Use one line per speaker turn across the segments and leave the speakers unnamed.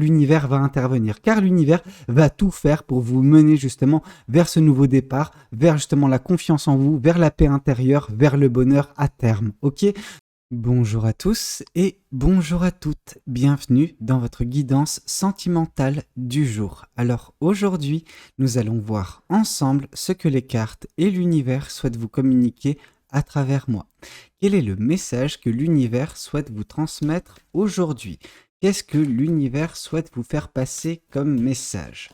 l'univers va intervenir, car l'univers va tout faire pour vous mener justement vers ce nouveau départ, vers justement la confiance en vous, vers la paix intérieure, vers le bonheur à terme, ok? Bonjour à tous et bonjour à toutes, bienvenue dans votre guidance sentimentale du jour. Alors aujourd'hui, nous allons voir ensemble ce que les cartes et l'univers souhaitent vous communiquer à travers moi. Quel est le message que l'univers souhaite vous transmettre aujourd'hui? Qu'est-ce que l'univers souhaite vous faire passer comme message?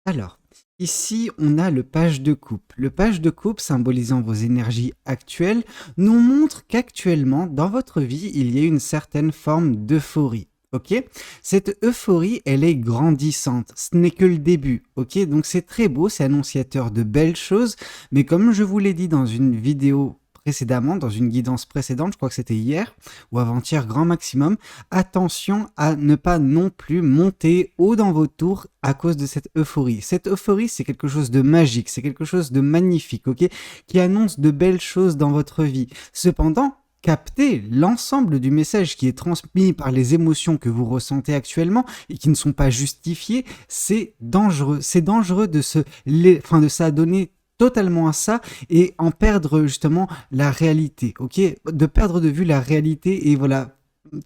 Alors, ici, on a le page de coupe. Le page de coupe, symbolisant vos énergies actuelles, nous montre qu'actuellement, dans votre vie, il y a une certaine forme d'euphorie. Ok? Cette euphorie, elle est grandissante. Ce n'est que le début. Ok? Donc c'est très beau, c'est annonciateur de belles choses. Mais comme je vous l'ai dit dans une vidéo précédemment, dans une guidance précédente, je crois que c'était hier ou avant-hier grand maximum, attention à ne pas non plus monter haut dans vos tours à cause de cette euphorie. Cette euphorie, c'est quelque chose de magique, c'est quelque chose de magnifique, ok, qui annonce de belles choses dans votre vie. Cependant, capter l'ensemble du message qui est transmis par les émotions que vous ressentez actuellement et qui ne sont pas justifiées, c'est dangereux. C'est dangereux de de s'adonner totalement à ça et en perdre justement la réalité, ok? De perdre de vue la réalité et voilà,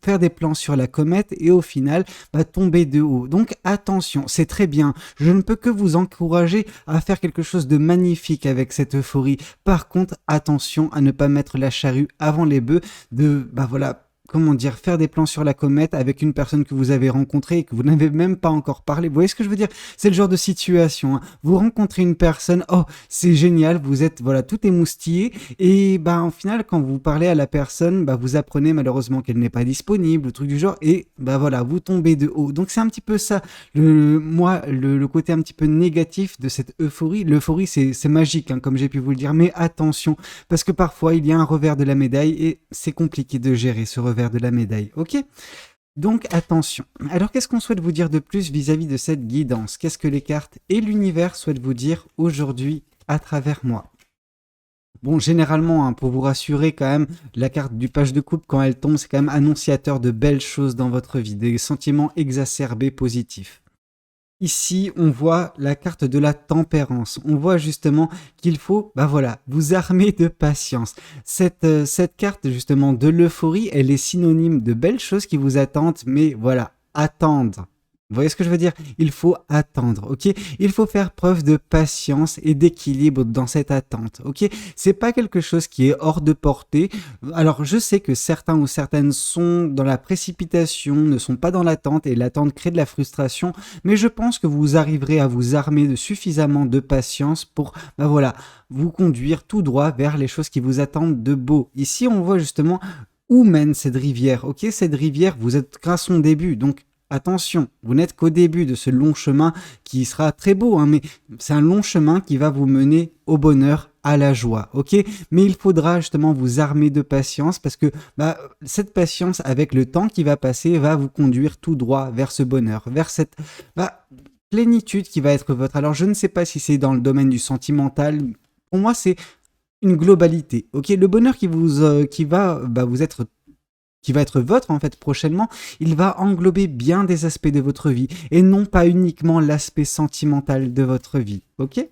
faire des plans sur la comète et au final tomber de haut. Donc attention, c'est très bien. Je ne peux que vous encourager à faire quelque chose de magnifique avec cette euphorie. Par contre, attention à ne pas mettre la charrue avant les bœufs, de comment dire, faire des plans sur la comète avec une personne que vous avez rencontrée et que vous n'avez même pas encore parlé. Vous voyez ce que je veux dire? C'est le genre de situation, hein. Vous rencontrez une personne, oh, c'est génial, vous êtes, voilà, tout émoustillé et en final, quand vous parlez à la personne, vous apprenez malheureusement qu'elle n'est pas disponible, le truc du genre, et voilà, vous tombez de haut. Donc c'est un petit peu ça, le côté un petit peu négatif de cette euphorie. L'euphorie, c'est magique, hein, comme j'ai pu vous le dire, mais attention, parce que parfois, il y a un revers de la médaille et c'est compliqué de gérer ce revers de la médaille, ok? Donc attention. Alors qu'est-ce qu'on souhaite vous dire de plus vis-à-vis de cette guidance? Qu'est-ce que les cartes et l'univers souhaitent vous dire aujourd'hui à travers moi? Bon, généralement, hein, pour vous rassurer quand même, la carte du page de coupe, quand elle tombe, c'est quand même annonciateur de belles choses dans votre vie, des sentiments exacerbés positifs. Ici, on voit la carte de la tempérance. On voit justement qu'il faut, vous armer de patience. Cette carte, justement, de l'euphorie, elle est synonyme de belles choses qui vous attendent, mais voilà, attendre. Vous voyez ce que je veux dire? Il faut attendre, ok? Il faut faire preuve de patience et d'équilibre dans cette attente, ok? C'est pas quelque chose qui est hors de portée. Alors, je sais que certains ou certaines sont dans la précipitation, ne sont pas dans l'attente et l'attente crée de la frustration, mais je pense que vous arriverez à vous armer de suffisamment de patience pour, vous conduire tout droit vers les choses qui vous attendent de beau. Ici, on voit justement où mène cette rivière, ok? Cette rivière, vous êtes qu'à son début, donc attention, vous n'êtes qu'au début de ce long chemin qui sera très beau, hein, mais c'est un long chemin qui va vous mener au bonheur, à la joie, ok? Mais il faudra justement vous armer de patience parce que cette patience, avec le temps qui va passer, va vous conduire tout droit vers ce bonheur, vers cette plénitude qui va être votre. Alors je ne sais pas si c'est dans le domaine du sentimental, pour moi c'est une globalité, ok? Le bonheur qui va être votre en fait prochainement, il va englober bien des aspects de votre vie et non pas uniquement l'aspect sentimental de votre vie, ok?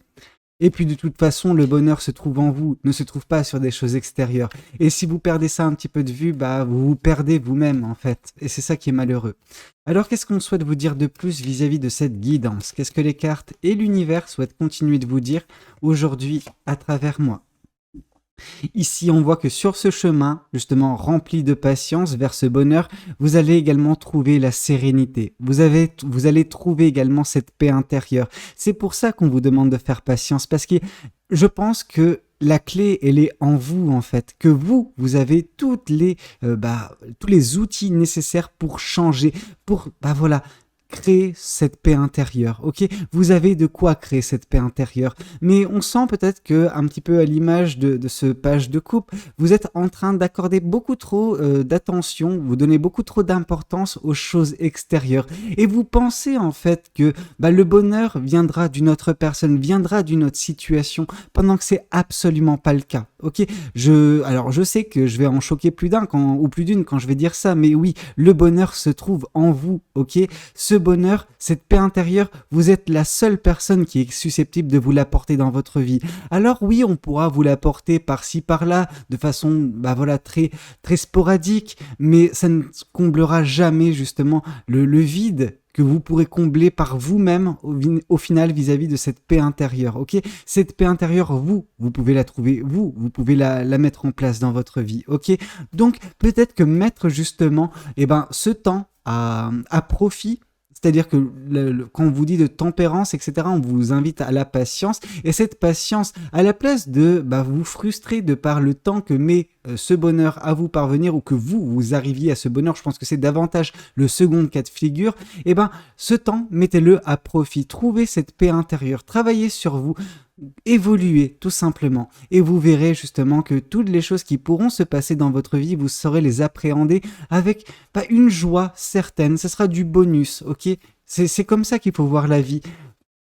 Et puis de toute façon, le bonheur se trouve en vous, ne se trouve pas sur des choses extérieures. Et si vous perdez ça un petit peu de vue, vous vous perdez vous-même en fait. Et c'est ça qui est malheureux. Alors qu'est-ce qu'on souhaite vous dire de plus vis-à-vis de cette guidance? Qu'est-ce que les cartes et l'univers souhaitent continuer de vous dire aujourd'hui à travers moi? Ici, on voit que sur ce chemin, justement rempli de patience vers ce bonheur, vous allez également trouver la sérénité. Vous allez trouver également cette paix intérieure. C'est pour ça qu'on vous demande de faire patience, parce que je pense que la clé, elle est en vous, en fait. Que vous avez tous les outils nécessaires pour changer, pour, créer cette paix intérieure, ok? Vous avez de quoi créer cette paix intérieure, mais on sent peut-être que, un petit peu à l'image de ce page de coupe, vous êtes en train d'accorder beaucoup trop d'attention, vous donnez beaucoup trop d'importance aux choses extérieures, et vous pensez en fait que le bonheur viendra d'une autre personne, viendra d'une autre situation, pendant que c'est absolument pas le cas, ok? Alors je sais que je vais en choquer plus d'un ou plus d'une quand je vais dire ça, mais oui, le bonheur se trouve en vous, ok? Ce bonheur, cette paix intérieure, vous êtes la seule personne qui est susceptible de vous l'apporter dans votre vie. Alors oui, on pourra vous l'apporter par-ci, par-là, de façon, très, très sporadique, mais ça ne comblera jamais justement le vide que vous pourrez combler par vous-même au final vis-à-vis de cette paix intérieure, ok? Cette paix intérieure, vous pouvez la trouver, vous pouvez la mettre en place dans votre vie, ok? Donc, peut-être que mettre justement, ce temps à profit, c'est-à-dire que quand on vous dit de tempérance, etc., on vous invite à la patience. Et cette patience, à la place de vous frustrer de par le temps que met ce bonheur à vous parvenir ou que vous arriviez à ce bonheur, je pense que c'est davantage le second cas de figure, ce temps, mettez-le à profit. Trouvez cette paix intérieure, travaillez sur vous, évoluez tout simplement et vous verrez justement que toutes les choses qui pourront se passer dans votre vie, vous saurez les appréhender avec une joie certaine, ce sera du bonus, ok? C'est comme ça qu'il faut voir la vie.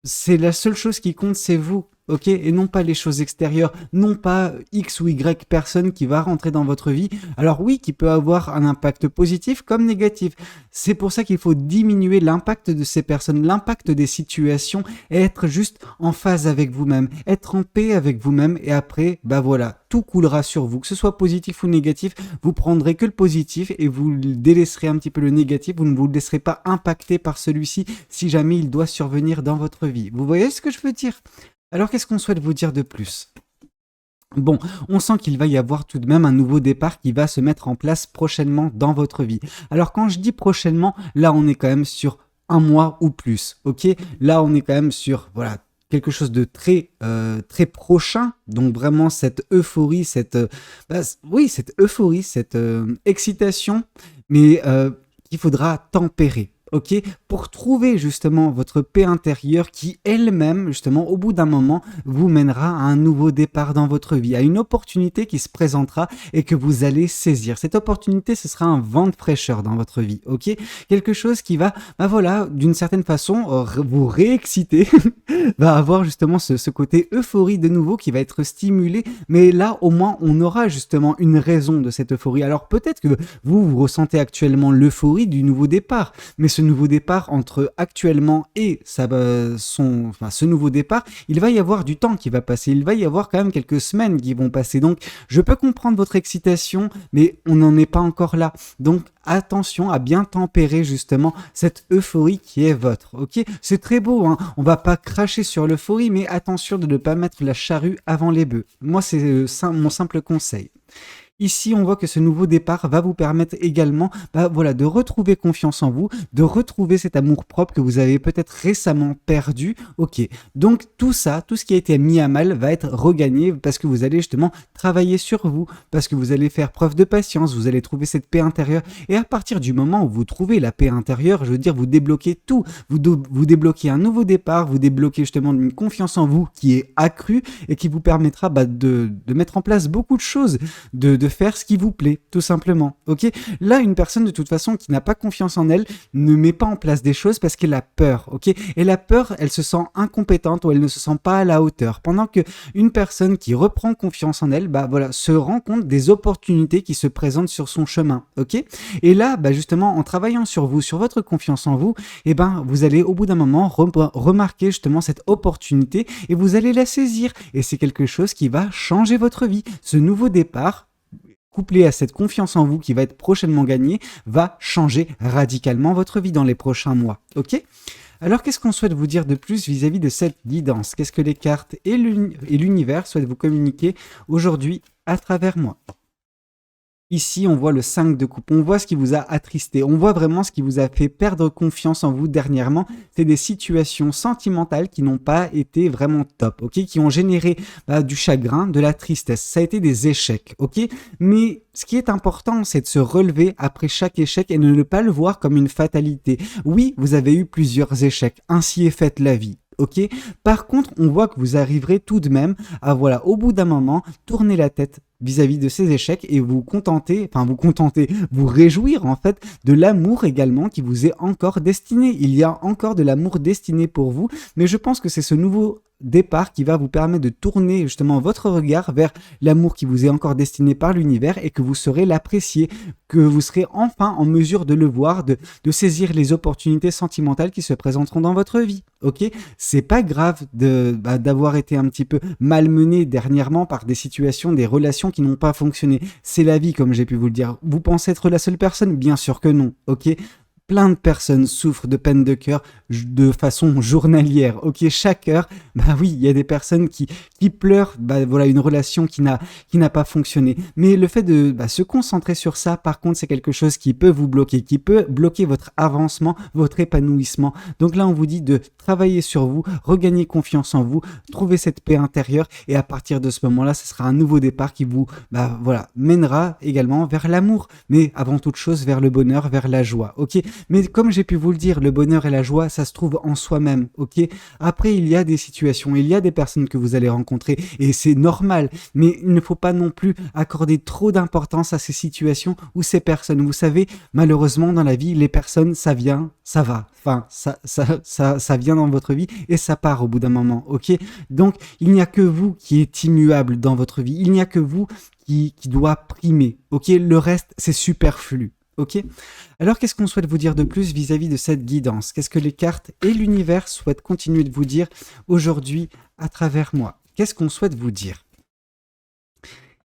C'est la seule chose qui compte, c'est vous, ok? Et non pas les choses extérieures, non pas X ou Y personne qui va rentrer dans votre vie. Alors oui, qui peut avoir un impact positif comme négatif. C'est pour ça qu'il faut diminuer l'impact de ces personnes, l'impact des situations et être juste en phase avec vous-même, être en paix avec vous-même et après, tout coulera sur vous. Que ce soit positif ou négatif, vous prendrez que le positif et vous délaisserez un petit peu le négatif, vous ne vous laisserez pas impacter par celui-ci si jamais il doit survenir dans votre vie. Vous voyez ce que je veux dire? Alors qu'est-ce qu'on souhaite vous dire de plus? Bon, on sent qu'il va y avoir tout de même un nouveau départ qui va se mettre en place prochainement dans votre vie. Alors quand je dis prochainement, là on est quand même sur un mois ou plus, ok? Là on est quand même sur, quelque chose de très très prochain, donc vraiment cette euphorie, cette excitation, mais qu'il faudra tempérer. Ok, pour trouver justement votre paix intérieure qui elle-même, justement, au bout d'un moment, vous mènera à un nouveau départ dans votre vie, à une opportunité qui se présentera et que vous allez saisir. Cette opportunité, ce sera un vent de fraîcheur dans votre vie, ok? Quelque chose qui va, d'une certaine façon, vous réexciter, va avoir justement ce côté euphorie de nouveau qui va être stimulé, mais là, au moins, on aura justement une raison de cette euphorie. Alors peut-être que vous ressentez actuellement l'euphorie du nouveau départ, mais ce nouveau départ entre actuellement et ce nouveau départ, il va y avoir du temps qui va passer, il va y avoir quand même quelques semaines qui vont passer, donc je peux comprendre votre excitation, mais on n'en est pas encore là, donc attention à bien tempérer justement cette euphorie qui est votre, ok? C'est très beau, hein, on va pas cracher sur l'euphorie, mais attention de ne pas mettre la charrue avant les bœufs, moi c'est mon simple conseil. Ici, on voit que ce nouveau départ va vous permettre également de retrouver confiance en vous, de retrouver cet amour-propre que vous avez peut-être récemment perdu. Ok, donc tout ça, tout ce qui a été mis à mal va être regagné parce que vous allez justement travailler sur vous, parce que vous allez faire preuve de patience, vous allez trouver cette paix intérieure. Et à partir du moment où vous trouvez la paix intérieure, je veux dire, vous débloquez tout. Vous débloquez un nouveau départ, vous débloquez justement une confiance en vous qui est accrue et qui vous permettra de mettre en place beaucoup de choses, de faire ce qui vous plaît, tout simplement, ok? Là, une personne, de toute façon, qui n'a pas confiance en elle, ne met pas en place des choses parce qu'elle a peur, ok? Et la peur, elle se sent incompétente ou elle ne se sent pas à la hauteur. Pendant que une personne qui reprend confiance en elle, se rend compte des opportunités qui se présentent sur son chemin, ok? Et là, justement, en travaillant sur vous, sur votre confiance en vous, vous allez, au bout d'un moment, remarquer justement cette opportunité et vous allez la saisir. Et c'est quelque chose qui va changer votre vie. Ce nouveau départ, couplé à cette confiance en vous qui va être prochainement gagnée, va changer radicalement votre vie dans les prochains mois, ok? Alors, qu'est-ce qu'on souhaite vous dire de plus vis-à-vis de cette guidance? Qu'est-ce que les cartes et l'univers souhaitent vous communiquer aujourd'hui à travers moi? Ici, on voit le 5 de coupe, on voit ce qui vous a attristé, on voit vraiment ce qui vous a fait perdre confiance en vous dernièrement. C'est des situations sentimentales qui n'ont pas été vraiment top, ok? Qui ont généré du chagrin, de la tristesse. Ça a été des échecs, ok? Mais ce qui est important, c'est de se relever après chaque échec et de ne pas le voir comme une fatalité. Oui, vous avez eu plusieurs échecs, ainsi est faite la vie. Ok. Par contre, on voit que vous arriverez tout de même à, au bout d'un moment, tourner la tête vis-à-vis de ces échecs et vous réjouir en fait de l'amour également qui vous est encore destiné. Il y a encore de l'amour destiné pour vous, mais je pense que c'est ce nouveau départ qui va vous permettre de tourner justement votre regard vers l'amour qui vous est encore destiné par l'univers et que vous saurez l'apprécier, que vous serez enfin en mesure de le voir, de saisir les opportunités sentimentales qui se présenteront dans votre vie. Ok, c'est pas grave d'avoir été un petit peu malmené dernièrement par des situations, des relations qui n'ont pas fonctionné. C'est la vie, comme j'ai pu vous le dire. Vous pensez être la seule personne? Bien sûr que non. Ok, plein de personnes souffrent de peine de cœur de façon journalière. Ok, chaque heure, bah oui, il y a des personnes qui pleurent, bah voilà, une relation qui n'a pas fonctionné. Mais le fait de se concentrer sur ça, par contre, c'est quelque chose qui peut vous bloquer, qui peut bloquer votre avancement, votre épanouissement. Donc là, on vous dit de travailler sur vous, regagner confiance en vous, trouver cette paix intérieure, et à partir de ce moment-là, ce sera un nouveau départ qui vous, mènera également vers l'amour, mais avant toute chose vers le bonheur, vers la joie. Ok. Mais comme j'ai pu vous le dire, le bonheur et la joie, ça se trouve en soi-même, ok? Après, il y a des situations, il y a des personnes que vous allez rencontrer, et c'est normal, mais il ne faut pas non plus accorder trop d'importance à ces situations ou ces personnes. Vous savez, malheureusement, dans la vie, les personnes, ça vient, ça va. Enfin, ça vient dans votre vie et ça part au bout d'un moment, ok? Donc, il n'y a que vous qui êtes immuable dans votre vie. Il n'y a que vous qui doit primer, ok? Le reste, c'est superflu. Ok. Alors, qu'est-ce qu'on souhaite vous dire de plus vis-à-vis de cette guidance? Qu'est-ce que les cartes et l'univers souhaitent continuer de vous dire aujourd'hui à travers moi? Qu'est-ce qu'on souhaite vous dire?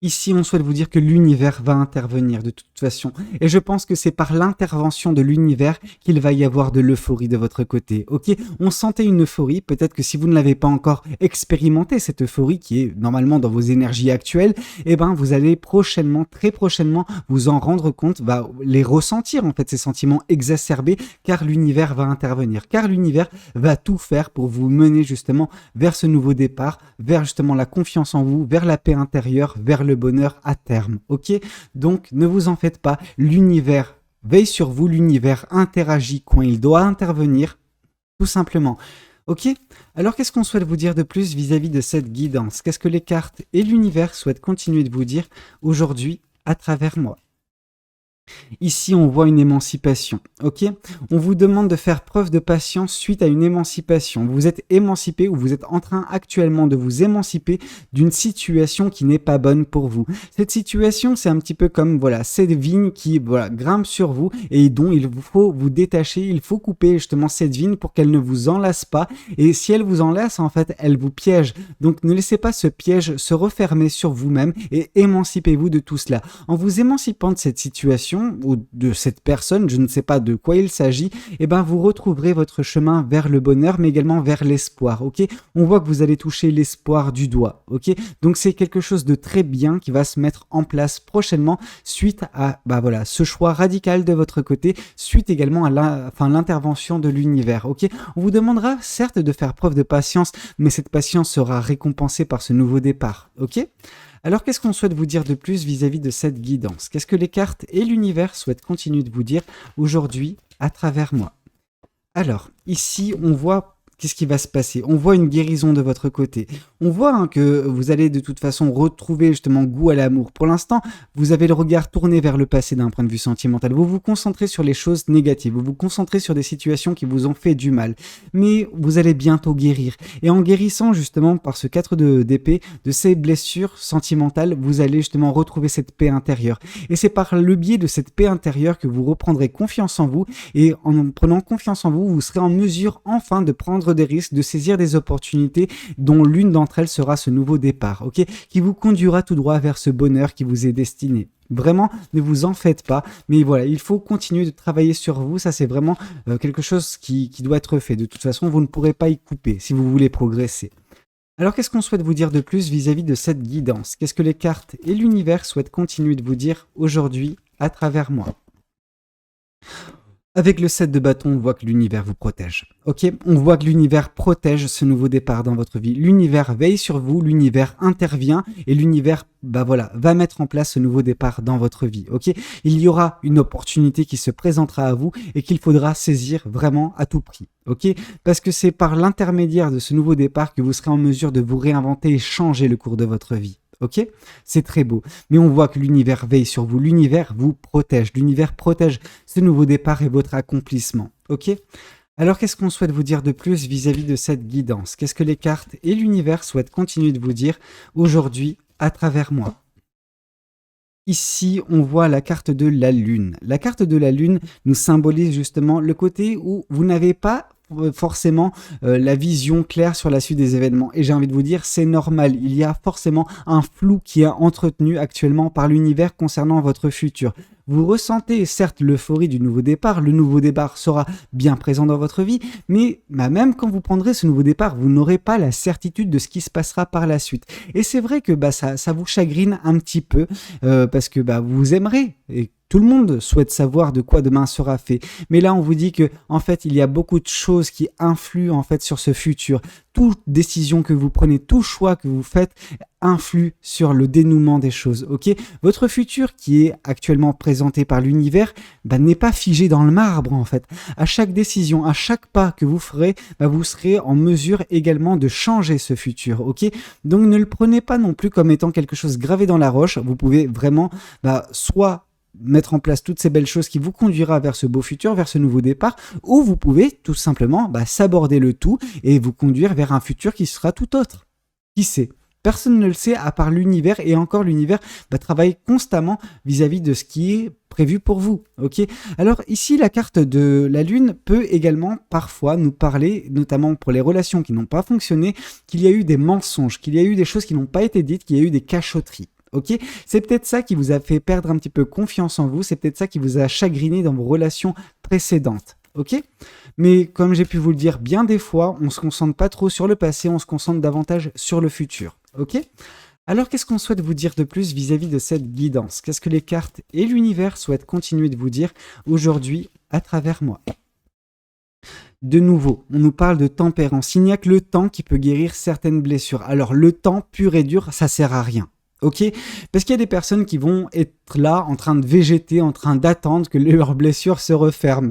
Ici, on souhaite vous dire que l'univers va intervenir de toute façon. Et je pense que c'est par l'intervention de l'univers qu'il va y avoir de l'euphorie de votre côté. Ok, on sentait une euphorie. Peut-être que si vous ne l'avez pas encore expérimenté, cette euphorie qui est normalement dans vos énergies actuelles, eh ben, vous allez prochainement, très prochainement, vous en rendre compte, les ressentir en fait, ces sentiments exacerbés, car l'univers va intervenir. Car l'univers va tout faire pour vous mener justement vers ce nouveau départ, vers justement la confiance en vous, vers la paix intérieure, vers le bonheur à terme, ok? Donc ne vous en faites pas, l'univers veille sur vous, l'univers interagit quand il doit intervenir, tout simplement. Ok? Alors qu'est-ce qu'on souhaite vous dire de plus vis-à-vis de cette guidance? Qu'est-ce que les cartes et l'univers souhaitent continuer de vous dire aujourd'hui à travers moi? Ici, on voit une émancipation, ok? On vous demande de faire preuve de patience suite à une émancipation. Vous êtes émancipé ou vous êtes en train actuellement de vous émanciper d'une situation qui n'est pas bonne pour vous. Cette situation, c'est un petit peu comme, voilà, cette vigne qui, grimpe sur vous et dont il faut vous détacher, il faut couper justement cette vigne pour qu'elle ne vous enlace pas. Et si elle vous enlace, en fait, elle vous piège. Donc, ne laissez pas ce piège se refermer sur vous-même et émancipez-vous de tout cela. En vous émancipant de cette situation, ou de cette personne, je ne sais pas de quoi il s'agit, et ben vous retrouverez votre chemin vers le bonheur, mais également vers l'espoir, ok? On voit que vous allez toucher l'espoir du doigt, ok? Donc c'est quelque chose de très bien qui va se mettre en place prochainement suite à ce choix radical de votre côté, suite également à l'intervention de l'univers, ok? On vous demandera certes de faire preuve de patience, mais cette patience sera récompensée par ce nouveau départ, ok? Alors, qu'est-ce qu'on souhaite vous dire de plus vis-à-vis de cette guidance? Qu'est-ce que les cartes et l'univers souhaitent continuer de vous dire aujourd'hui à travers moi? Alors, ici, on voit qu'est-ce qui va se passer. On voit une guérison de votre côté. On voit que vous allez de toute façon retrouver justement goût à l'amour. Pour l'instant, vous avez le regard tourné vers le passé d'un point de vue sentimental. Vous vous concentrez sur les choses négatives. Vous vous concentrez sur des situations qui vous ont fait du mal. Mais vous allez bientôt guérir. Et en guérissant justement par ce 4 d'épée de ces blessures sentimentales, vous allez justement retrouver cette paix intérieure. Et c'est par le biais de cette paix intérieure que vous reprendrez confiance en vous. Et en prenant confiance en vous, vous serez en mesure enfin de prendre des risques, de saisir des opportunités dont l'une d'entre elles sera ce nouveau départ, ok, qui vous conduira tout droit vers ce bonheur qui vous est destiné. Vraiment, ne vous en faites pas, mais voilà, il faut continuer de travailler sur vous, ça c'est vraiment quelque chose qui doit être fait. De toute façon, vous ne pourrez pas y couper si vous voulez progresser. Alors qu'est-ce qu'on souhaite vous dire de plus vis-à-vis de cette guidance? Qu'est-ce que les cartes et l'univers souhaitent continuer de vous dire aujourd'hui à travers moi? Avec le 7 de bâton, on voit que l'univers vous protège. Ok, on voit que l'univers protège ce nouveau départ dans votre vie. L'univers veille sur vous, l'univers intervient et l'univers, va mettre en place ce nouveau départ dans votre vie. Ok, il y aura une opportunité qui se présentera à vous et qu'il faudra saisir vraiment à tout prix. Ok, parce que c'est par l'intermédiaire de ce nouveau départ que vous serez en mesure de vous réinventer et changer le cours de votre vie. Ok, c'est très beau. Mais on voit que l'univers veille sur vous. L'univers vous protège. L'univers protège ce nouveau départ et votre accomplissement. Ok. Alors qu'est-ce qu'on souhaite vous dire de plus vis-à-vis de cette guidance? Qu'est-ce que les cartes et l'univers souhaitent continuer de vous dire aujourd'hui à travers moi? Ici, on voit la carte de la Lune. La carte de la Lune nous symbolise justement le côté où vous n'avez pas forcément la vision claire sur la suite des événements. Et j'ai envie de vous dire, c'est normal. Il y a forcément un flou qui est entretenu actuellement par l'univers concernant votre futur. Vous ressentez certes l'euphorie du nouveau départ, le nouveau départ sera bien présent dans votre vie, mais même quand vous prendrez ce nouveau départ, vous n'aurez pas la certitude de ce qui se passera par la suite. Et c'est vrai que ça vous chagrine un petit peu, parce que vous aimerez, et tout le monde souhaite savoir de quoi demain sera fait. Mais là, on vous dit que en fait, il y a beaucoup de choses qui influent en fait sur ce futur. Toute décision que vous prenez, tout choix que vous faites influe sur le dénouement des choses. Ok, votre futur qui est actuellement présenté par l'univers n'est pas figé dans le marbre en fait. À chaque décision, à chaque pas que vous ferez, vous serez en mesure également de changer ce futur. Ok, donc ne le prenez pas non plus comme étant quelque chose gravé dans la roche. Vous pouvez vraiment soit mettre en place toutes ces belles choses qui vous conduira vers ce beau futur, vers ce nouveau départ, ou vous pouvez tout simplement s'aborder le tout et vous conduire vers un futur qui sera tout autre. Qui sait? Personne ne le sait à part l'univers, et encore l'univers travaille constamment vis-à-vis de ce qui est prévu pour vous. Ok. Alors ici, la carte de la Lune peut également parfois nous parler, notamment pour les relations qui n'ont pas fonctionné, qu'il y a eu des mensonges, qu'il y a eu des choses qui n'ont pas été dites, qu'il y a eu des cachotteries. Ok, c'est peut-être ça qui vous a fait perdre un petit peu confiance en vous, c'est peut-être ça qui vous a chagriné dans vos relations précédentes. Ok, mais comme j'ai pu vous le dire bien des fois, on se concentre pas trop sur le passé, on se concentre davantage sur le futur. Ok, alors qu'est-ce qu'on souhaite vous dire de plus vis-à-vis de cette guidance? Qu'est-ce que les cartes et l'univers souhaitent continuer de vous dire aujourd'hui à travers moi? De nouveau, on nous parle de tempérance. Il n'y a que le temps qui peut guérir certaines blessures. Alors le temps pur et dur, ça sert à rien. Ok, parce qu'il y a des personnes qui vont être là en train de végéter, en train d'attendre que leurs blessures se referment.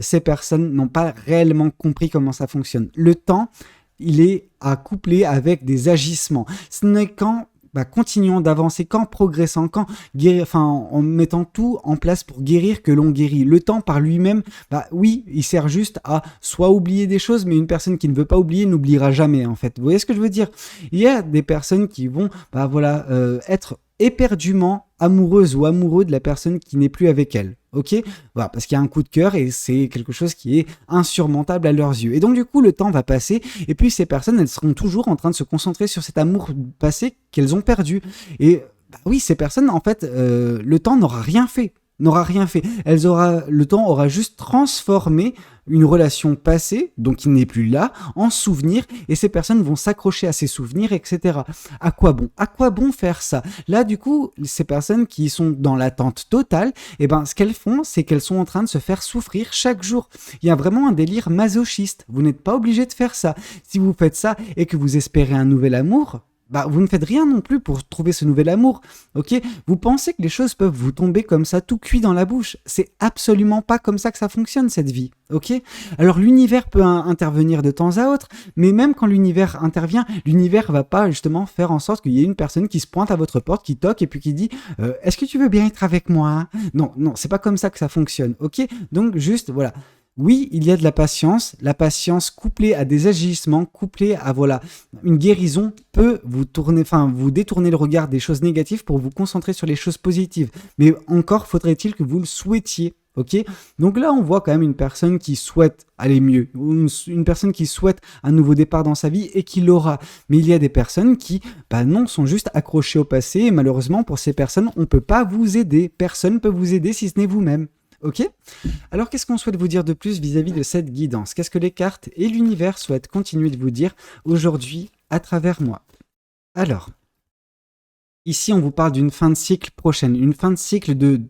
Ces personnes n'ont pas réellement compris comment ça fonctionne. Le temps, il est à coupler avec des agissements. Ce n'est qu'en continuons d'avancer, qu'en progressant, en mettant tout en place pour guérir que l'on guérit. Le temps par lui-même, oui, il sert juste à soit oublier des choses, mais une personne qui ne veut pas oublier n'oubliera jamais en fait. Vous voyez ce que je veux dire? Il y a des personnes qui vont être éperdument amoureuse ou amoureux de la personne qui n'est plus avec elle. Ok, voilà, parce qu'il y a un coup de cœur et c'est quelque chose qui est insurmontable à leurs yeux. Et donc du coup, le temps va passer et puis ces personnes, elles seront toujours en train de se concentrer sur cet amour passé qu'elles ont perdu. Et oui, ces personnes, en fait, le temps n'aura rien fait. Le temps aura juste transformé une relation passée, donc qui n'est plus là, en souvenir, et ces personnes vont s'accrocher à ces souvenirs, etc. À quoi bon? À quoi bon faire ça? Là, du coup, ces personnes qui sont dans l'attente totale, ce qu'elles font, c'est qu'elles sont en train de se faire souffrir chaque jour. Il y a vraiment un délire masochiste. Vous n'êtes pas obligé de faire ça. Si vous faites ça et que vous espérez un nouvel amour, vous ne faites rien non plus pour trouver ce nouvel amour, ok? Vous pensez que les choses peuvent vous tomber comme ça, tout cuit dans la bouche. C'est absolument pas comme ça que ça fonctionne, cette vie, ok? Alors l'univers peut intervenir de temps à autre, mais même quand l'univers intervient, l'univers va pas justement faire en sorte qu'il y ait une personne qui se pointe à votre porte, qui toque et puis qui dit « Est-ce que tu veux bien être avec moi ?» Non, c'est pas comme ça que ça fonctionne, ok? Donc juste, voilà. Oui, il y a de la patience couplée à des agissements, couplée à une guérison peut vous détourner le regard des choses négatives pour vous concentrer sur les choses positives. Mais encore faudrait-il que vous le souhaitiez. Ok, donc là on voit quand même une personne qui souhaite aller mieux, une personne qui souhaite un nouveau départ dans sa vie et qui l'aura. Mais il y a des personnes qui, non, sont juste accrochées au passé et malheureusement pour ces personnes, on ne peut pas vous aider. Personne ne peut vous aider si ce n'est vous-même. Ok? Alors qu'est-ce qu'on souhaite vous dire de plus vis-à-vis de cette guidance? Qu'est-ce que les cartes et l'univers souhaitent continuer de vous dire aujourd'hui à travers moi? Alors, ici on vous parle d'une fin de cycle prochaine, une fin de cycle de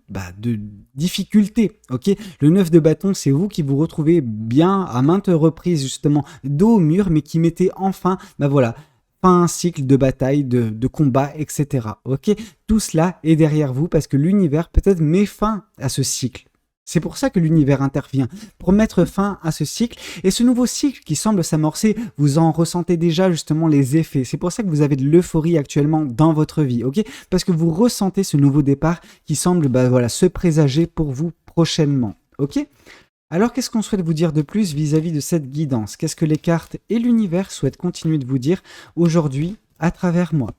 difficulté, ok? Le 9 de bâton, c'est vous qui vous retrouvez bien à maintes reprises justement dos au mur, mais qui mettez enfin, fin un cycle de bataille, de combat, etc. Ok? Tout cela est derrière vous parce que l'univers peut-être met fin à ce cycle. C'est pour ça que l'univers intervient, pour mettre fin à ce cycle. Et ce nouveau cycle qui semble s'amorcer, vous en ressentez déjà justement les effets. C'est pour ça que vous avez de l'euphorie actuellement dans votre vie, ok? Parce que vous ressentez ce nouveau départ qui semble se présager pour vous prochainement, ok? Alors, qu'est-ce qu'on souhaite vous dire de plus vis-à-vis de cette guidance? Qu'est-ce que les cartes et l'univers souhaitent continuer de vous dire aujourd'hui à travers moi?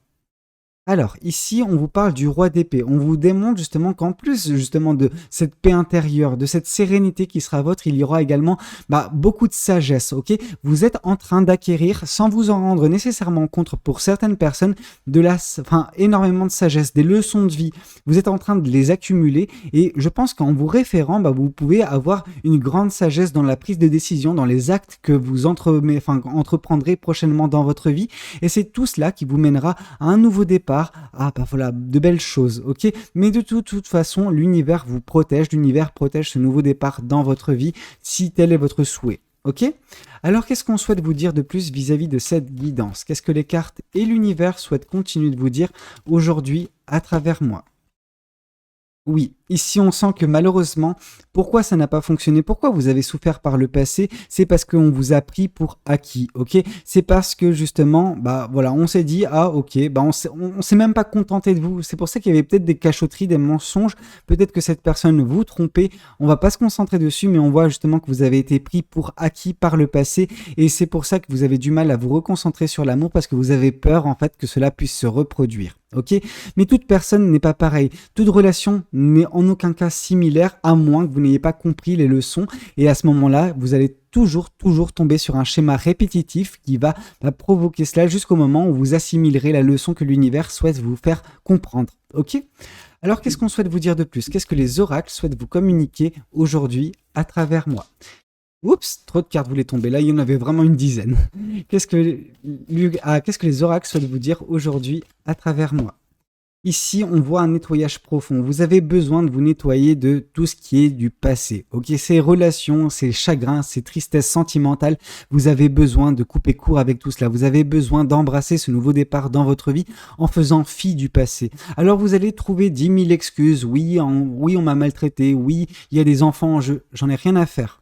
Alors, ici, on vous parle du roi d'épée. On vous démontre justement qu'en plus justement de cette paix intérieure, de cette sérénité qui sera vôtre, il y aura également beaucoup de sagesse, ok? Vous êtes en train d'acquérir, sans vous en rendre nécessairement compte pour certaines personnes, énormément de sagesse, des leçons de vie. Vous êtes en train de les accumuler et je pense qu'en vous référant, vous pouvez avoir une grande sagesse dans la prise de décision, dans les actes que vous entreprendrez prochainement dans votre vie. Et c'est tout cela qui vous mènera à un nouveau départ. Voilà, de belles choses, ok? Mais de toute façon, l'univers vous protège, l'univers protège ce nouveau départ dans votre vie, si tel est votre souhait, ok? Alors, qu'est-ce qu'on souhaite vous dire de plus vis-à-vis de cette guidance? Qu'est-ce que les cartes et l'univers souhaitent continuer de vous dire aujourd'hui à travers moi? Oui, ici on sent que malheureusement, pourquoi ça n'a pas fonctionné, pourquoi vous avez souffert par le passé, c'est parce qu'on vous a pris pour acquis, ok? C'est parce que justement, voilà, on s'est dit, ah ok, on s'est même pas contenté de vous, c'est pour ça qu'il y avait peut-être des cachotteries, des mensonges, peut-être que cette personne vous trompait, on va pas se concentrer dessus, mais on voit justement que vous avez été pris pour acquis par le passé, et c'est pour ça que vous avez du mal à vous reconcentrer sur l'amour, parce que vous avez peur en fait que cela puisse se reproduire. Ok, mais toute personne n'est pas pareille. Toute relation n'est en aucun cas similaire, à moins que vous n'ayez pas compris les leçons. Et à ce moment-là, vous allez toujours tomber sur un schéma répétitif qui va provoquer cela jusqu'au moment où vous assimilerez la leçon que l'univers souhaite vous faire comprendre. Ok? Alors, qu'est-ce qu'on souhaite vous dire de plus? Qu'est-ce que les oracles souhaitent vous communiquer aujourd'hui à travers moi? Oups, trop de cartes voulaient tomber. Là, il y en avait vraiment une dizaine. Qu'est-ce que les oracles souhaitent vous dire aujourd'hui à travers moi? Ici, on voit un nettoyage profond. Vous avez besoin de vous nettoyer de tout ce qui est du passé. Ok, ces relations, ces chagrins, ces tristesses sentimentales, vous avez besoin de couper court avec tout cela. Vous avez besoin d'embrasser ce nouveau départ dans votre vie en faisant fi du passé. Alors, vous allez trouver 10 000 excuses. Oui, on m'a maltraité. Oui, il y a des enfants en jeu. J'en ai rien à faire.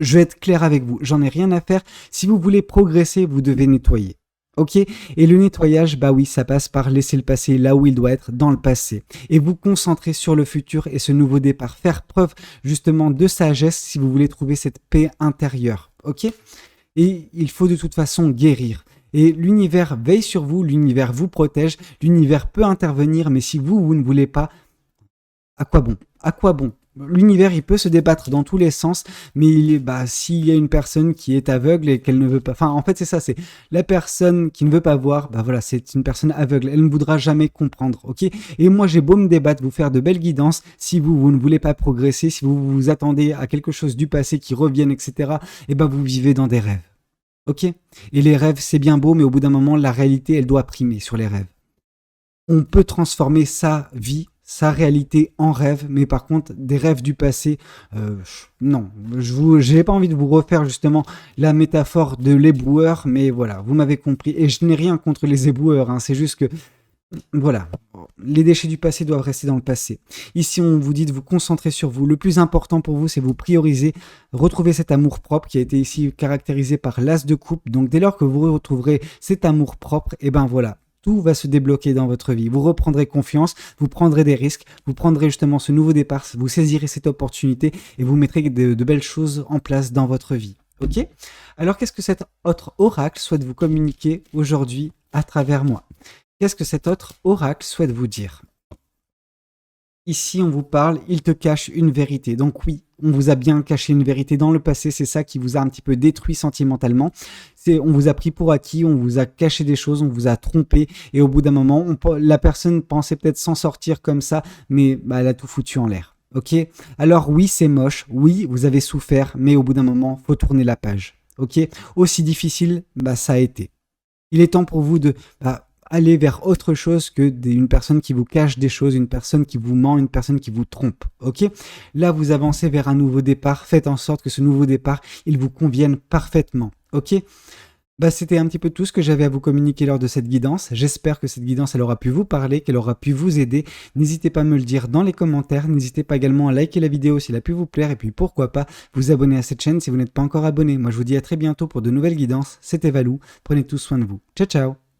Je vais être clair avec vous, j'en ai rien à faire. Si vous voulez progresser, vous devez nettoyer. Ok? Et le nettoyage, oui, ça passe par laisser le passé là où il doit être, dans le passé. Et vous concentrer sur le futur et ce nouveau départ. Faire preuve justement de sagesse si vous voulez trouver cette paix intérieure. Ok? Et il faut de toute façon guérir. Et l'univers veille sur vous, l'univers vous protège, l'univers peut intervenir, mais si vous ne voulez pas, à quoi bon? À quoi bon? L'univers, il peut se débattre dans tous les sens, mais s'il y a une personne qui est aveugle et qu'elle ne veut pas... en fait, c'est ça, c'est la personne qui ne veut pas voir, voilà, c'est une personne aveugle. Elle ne voudra jamais comprendre, ok? Et moi, j'ai beau me débattre, vous faire de belles guidances, si vous ne voulez pas progresser, si vous vous attendez à quelque chose du passé qui revienne, etc., vous vivez dans des rêves, ok? Et les rêves, c'est bien beau, mais au bout d'un moment, la réalité, elle doit primer sur les rêves. On peut transformer sa vie, sa réalité en rêve, mais par contre, des rêves du passé, non. Je n'ai pas envie de vous refaire justement la métaphore de l'éboueur, mais voilà, vous m'avez compris. Et je n'ai rien contre les éboueurs, hein, c'est juste que, voilà, les déchets du passé doivent rester dans le passé. Ici, on vous dit de vous concentrer sur vous. Le plus important pour vous, c'est vous prioriser, retrouver cet amour propre qui a été ici caractérisé par l'as de coupe. Donc, dès lors que vous retrouverez cet amour propre, voilà. Tout va se débloquer dans votre vie. Vous reprendrez confiance, vous prendrez des risques, vous prendrez justement ce nouveau départ, vous saisirez cette opportunité et vous mettrez de belles choses en place dans votre vie. Ok? Alors, qu'est-ce que cet autre oracle souhaite vous communiquer aujourd'hui à travers moi? Qu'est-ce que cet autre oracle souhaite vous dire? Ici, on vous parle, il te cache une vérité. Donc oui, on vous a bien caché une vérité dans le passé, c'est ça qui vous a un petit peu détruit sentimentalement. On vous a pris pour acquis, on vous a caché des choses, on vous a trompé, et au bout d'un moment, la personne pensait peut-être s'en sortir comme ça, mais elle a tout foutu en l'air. Ok? Alors oui, c'est moche, oui, vous avez souffert, mais au bout d'un moment, faut tourner la page. Ok? Aussi difficile, ça a été. Il est temps pour vous de... aller vers autre chose que une personne qui vous cache des choses, une personne qui vous ment, une personne qui vous trompe, ok? Là, vous avancez vers un nouveau départ, faites en sorte que ce nouveau départ, il vous convienne parfaitement, ok? C'était un petit peu tout ce que j'avais à vous communiquer lors de cette guidance. J'espère que cette guidance, elle aura pu vous parler, qu'elle aura pu vous aider. N'hésitez pas à me le dire dans les commentaires. N'hésitez pas également à liker la vidéo si elle a pu vous plaire. Et puis pourquoi pas vous abonner à cette chaîne si vous n'êtes pas encore abonné. Moi, je vous dis à très bientôt pour de nouvelles guidances. C'était Valou. Prenez tous soin de vous. Ciao, ciao!